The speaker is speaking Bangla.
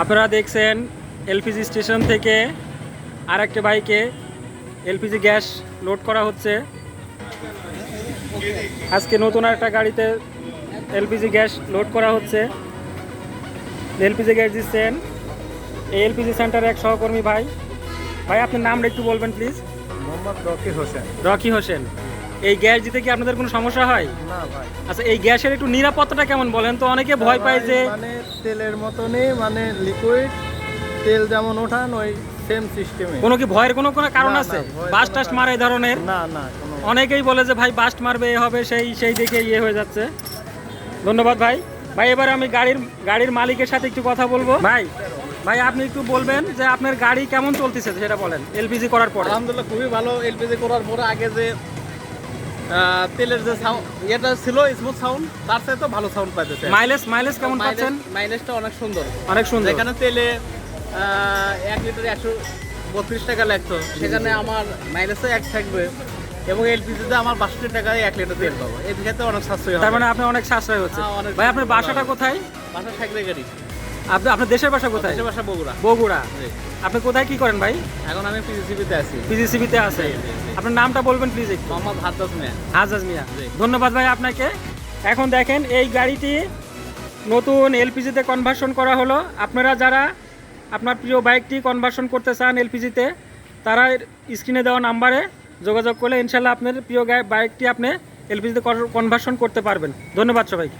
আপনারা দেখছেন এলপিজি স্টেশন থেকে আরেকটা বাইকে এলপিজি গ্যাস লোড করা হচ্ছে। আজকে নতুন একটা গাড়িতে এলপিজি গ্যাস লোড করা হচ্ছে। এলপিজি গ্যাস দিচ্ছেন এই এলপিজি সেন্টারের এক সহকর্মী ভাই। ভাই আপনার নামটা একটু বলবেন please. Mohammad Rocky Hossain. Rocky Hossain. এই গ্যাস দিতে কি আপনাদের কোনো সমস্যা হয়? না ভাই। আচ্ছা, এই গ্যাসের একটু নিরাপত্তাটা কেমন বলেন তো? অনেকে ভয় পায় যে মানে তেলের মতনই, মানে লিকুইড তেল যেমন ওঠান ওই সেম সিস্টেমে। কোনো কি ভয়ের কোনো কারণ না, আছে? না, ভয়ের বাস্ট কোনো টাস্ট কারণ মারে এই ধরনের? না না কোনো। অনেকেই বলে যে ভাই বাস্ট মারবে, এ হবে, সেই দেখে হয়ে যাচ্ছে। ধন্যবাদ ভাই। ভাই এবার আমি গাড়ির মালিকের সাথে একটু কথা বলবো। ভাই আপনি একটু বলবেন যে আপনার গাড়ি কেমন চলতেছে সেটা বলেন এলপিজি করার পরে। আলহামদুলিল্লাহ খুবই ভালো। এলপিজি করার পরে আগে যে তেলের যে সাউন্ড এটা ছিল স্মুথ সাউন্ড, তার সাথে তো ভালো সাউন্ড পাইতেছে। মাইলেজ কেমন পাচ্ছেন? মাইলেজটা অনেক সুন্দর। অনেক সুন্দর। যেখানে তেলে 1 লিটারে 132 টাকা লাগতো, সেখানে আমার মাইলেজও 1 থাকবে এবং এলপিজিতে আমার 62 টাকায় 1 লিটার তেল পাবো। এই ক্ষেত্রে অনেক সাশ্রয় হবে। তার মানে আপনি অনেক সাশ্রয় হচ্ছে। হ্যাঁ, অনেক ভাই আপনার বাসাটা কোথায়? বাসা সাইকেলে গাড়ি। আপনার দেশের বাসা কোথায়? দেশের বাসা বগুড়া। বগুড়া। জি। আপনি কোথায় কি করেন ভাই? এখন আমি পিজিসিবিতে আছি। পিজিসিবিতে আছে। আপনার নামটা বলবেন প্লিজ একটু। মোহাম্মদ হাদ্দাস মিয়া। আজাজ মিয়া। জি। ধন্যবাদ ভাই আপনাকে। এখন দেখেন এই গাড়িটি নতুন এলপিজিতে কনভার্সন করা হলো। আপনারা যারা আপনার প্রিয় বাইকটি কনভার্সন করতে চান এলপিজিতে, তারা স্ক্রিনে দেওয়া নাম্বারে যোগাযোগ করলে ইনশাল্লাহ আপনার প্রিয় বাইকটি আপনি এলপিজিতে কনভার্সন করতে পারবেন। ধন্যবাদ সবাইকে।